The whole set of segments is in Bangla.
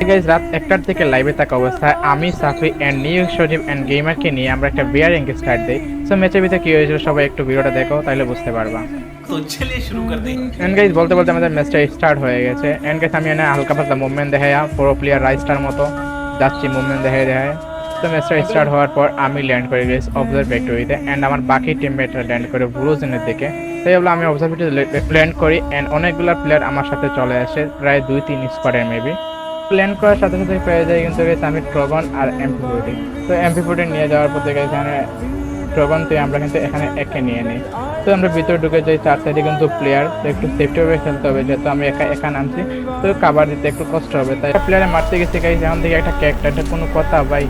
গাইস রাত 1টার থেকে লাইভে থাকা অবস্থায় আমি সাফি এন্ড নিউ সজীব এন্ড গেমারকে নিয়ে আমরা একটা বিয়ার র্যাঙ্ক স্টার্ট দেই। সো ম্যাচের ভিতরে কি হয়েছিল সবাই একটু ভিডিওটা দেখো, তাহলে বুঝতে পারবা। तो चलिए शुरू कर दें। এন্ড গাইস বলতে বলতে আমাদের ম্যাচটা স্টার্ট হয়ে গেছে। এন্ড গাইস আমি এনে হালকা পাতলা মুভমেন্ট দেখাইয়া প্রো প্লেয়ার রাইস্টার মতো যাচ্ছি, মুভমেন্ট দেখায়। তো ম্যাচটা স্টার্ট হওয়ার পর আমি ল্যান্ড করে গেছি অবজার্ভ ফ্যাক্টরিতে এন্ড আমার বাকি টিমমেটরা ল্যান্ড করে ব্লুজনের দিকে। তাই বলে আমি অবজার্ভ ল্যান্ড করি এন্ড অনেকগুলো প্লেয়ার আমার সাথে চলে আসে, প্রায় 2-3 স্কোয়াডের মেবি। প্ল্যান করার সাথে সাথে পেয়ে যায় কিন্তু গেছে আমি ট্রগন আর এমপি40। তো এমপি40 নিয়ে যাওয়ার পর থেকে এখানে ট্রগন থেকে আমরা কিন্তু এখানে একে নিয়ে নিই। তো আমরা ভিতরে ঢুকে যাই, চার সাইডে কিন্তু প্লেয়ার, তো একটু সেফটিভাবে খেলতে হবে, যেহেতু আমি একা নামছি তো কাভার দিতে একটু কষ্ট হবে। তাই প্লেয়ারে মারতে গেছি গাইস, এখান থেকে একটা ক্যারেক্টার, এটা কোনো কথা ভাই।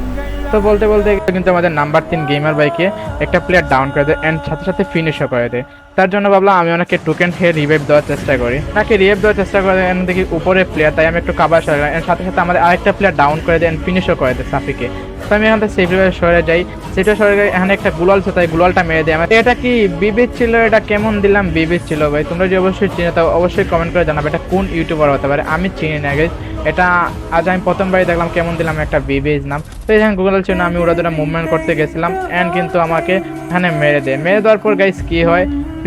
তো বলতে বলতে কিন্তু আমাদের নাম্বার 3 গেমার বাইকে একটা প্লেয়ার ডাউন করে দেয় এন্ড সাথে সাথে ফিনিশও করে দেয়। তার জন্য ভাবলাম আমি ওনাকে টোকেন খেয়ে রিভাইভ দেওয়ার চেষ্টা করি, নাকি রিভাইভ দেওয়ার চেষ্টা করে দেন দেখি উপরে প্লেয়ার, তাই আমি একটু কাভার সরে এন্ড সাথে সাথে আমাদের আরেকটা প্লেয়ার ডাউন করে দেয় এন্ড ফিনিশও করে দেয় সাফিকে। তো আমি এখান থেকে সেফভাবে সরে যাই, সেটা সরে যাই, এখানে একটা গুলাল ছিল তাই গুলালটা মেরে দেয় আমার। এটা কি বিবিচ ছিল? এটা কেমন দিলাম বিবিচ ছিল ভাই? তোমরা যদি অবশ্যই চিনে তো অবশ্যই কমেন্ট করে জানাবে এটা কোন ইউটিউবার হতে পারে, আমি চিনি না গাইস। এটা আজ আমি প্রথমবারই দেখলাম কেমন দিলাম একটা বিবিজ নাম। তো এখানে গুগল ছিল না, আমি ওরা দুটা মুভমেন্ট করতে গেছিলাম এন্ড কিন্তু আমাকে এখানে মেরে দেওয়ার পর গাইস কি হয়,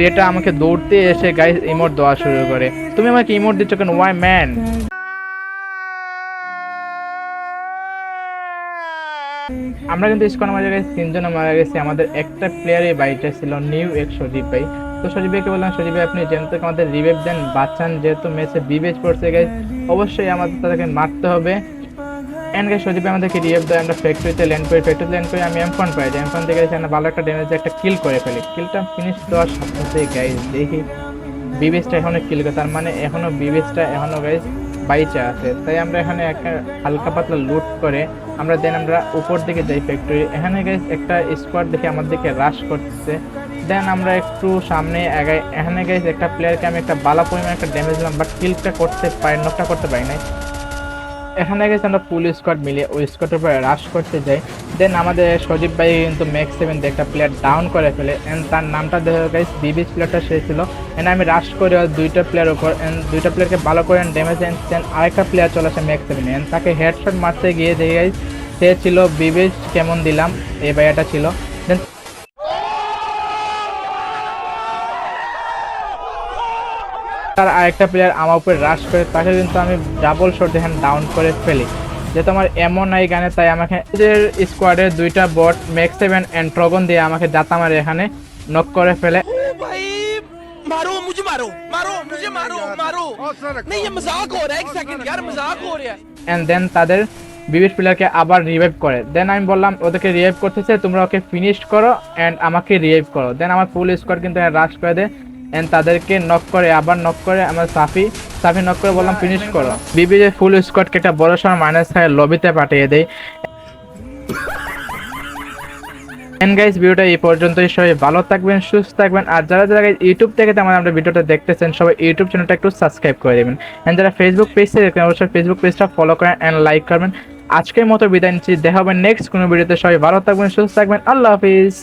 এটা আমাকে দৌড়তে এসে গাইস ইমোট দেওয়া শুরু করে। তুমি আমাকে ইমোট দিচ্ছ কেন? Why man? আমরা কিন্তু স্কোয়াড মারা গেছি, 3 জন মারা গেছি। আমাদের একটা প্লেয়ারই বাইটা ছিল নিউ এক সজীব ভাই। তো সজীব ভাইকে বললাম, সজীব ভাই আপনি যেহেতু আমাদের রিভাইভ দেন বাঁচান, যেহেতু ম্যাচে বিবেচ পড়ছে গাইস, অবশ্যই আমাদের তাদেরকে মারতে হবে। এন্ড গাইস সজীব ভাই আমাদেরকে রিভাইভ দেয়, আমরা ফ্যাক্টরিতে ল্যান্ড করি, আমি এমফন পাই যাই। এমফন থেকে এখানে ভালো একটা ড্যামেজে একটা কিল করে ফেলি। কিলটা ফিনিশ দেওয়ার সাথে সাথে গাইস দেখি বিবেচটা এখনো কিল করে, তার মানে এখনো বিবেচটা এখনো গাইস বাইচা আছে। তাই আমরা এখানে একটা হালকা পাতলা লুট করে আমরা দেন আমরা উপর দিকে যাই ফ্যাক্টরি। এখানে গাইস একটা স্কোয়াড দেখে আমার দিকে রাশ করতেছে, দেন আমরা একটু সামনে আগাই। এখানে গাইস একটা প্লেয়ারকে আমি একটা বালা পরিমাণে একটা ড্যামেজ দিলাম, বাট কিলটা করতে পারি, নকটা করতে পারি নাই। এখানে গেছে আমরা ফুল স্কোয়াড মিলিয়ে ওই স্কোয়াডের উপরে রাশ করতে যাই। দেন আমাদের সজীব ভাই কিন্তু ম্যাক্স 7 দিয়ে একটা প্লেয়ার ডাউন করে ফেলে এন্ড তার নামটা দেখো গাইস বিবিচ প্লেয়ারটা সে ছিল। এন্ড আমি রাশ করে দুইটা প্লেয়ার উপর এন্ড দুইটা প্লেয়ারকে ভালো করে ড্যামেজ দেন আরেকটা প্লেয়ার চলে আসে ম্যাক্স 7 এন্ড তাকে হেডশট মারতে গিয়ে দেখি গাইস সে ছিল বিবিচ। কেমন দিলাম এই ভাইয়াটা ছিল। দেন তার আরেকটা প্লেয়ার আমার উপরে রাশ করে, তাকে কিন্তু আমি ডাবল শট দেখেন ডাউন করে ফেলি। যেহেতু আমার এমন নাই গানে, তাই আমাকে এদের স্কোয়াডের দুইটা বট ম্যাক্স 7 এন্ড ট্রগন দিয়ে আমাকে জাতা মারে এখানে নক করে ফেলে। मारो मुझे मारो मारो मुझे मारो मारो नहीं ये मजाक हो रहा है एक सेकंड यार मजाक हो रहा है এন্ড দেন তাদের বিবির প্লেয়ারকে আবার রিভাইভ করে। দেন আমি বললাম ওদেরকে রিভাইভ করতেছে, তোমরা ওকে ফিনিশ করো এন্ড আমাকে রিভাইভ করো। দেন আমার ফুল স্কোয়াড কিন্তু রাশ করে দেয় এন্ড তাদেরকে নক করে, আবার নক করে আমার সাফি নক করে বললাম ফিনিশ করো। বিবি যে ফুল স্কোয়াডকে একটা বড় সড় মাইনাস খায় লবিতে পাঠিয়ে দেয়। এন্ড গাইস ভিডিওটা এই পর্যন্তই, সবাই ভালো থাকবেন, সুস্থ থাকবেন। আর যারা যারা ইউটিউব থেকে আমাদের ভিডিওটা দেখতেছেন সবাই ইউটিউব চ্যানেলটা একটু সাবস্ক্রাইব করে দেবেন এন্ড যারা ফেসবুক পেজ থেকে দেখবেন অবশ্যই ফেসবুক পেজটা ফলো করেন এন্ড লাইক করবেন। আজকের মতো বিদায় নিচ্ছি, দেখা হবে নেক্সট কোনো ভিডিওতে। সবাই ভালো থাকবেন, সুস্থ থাকবেন, আল্লাহ হাফিজ।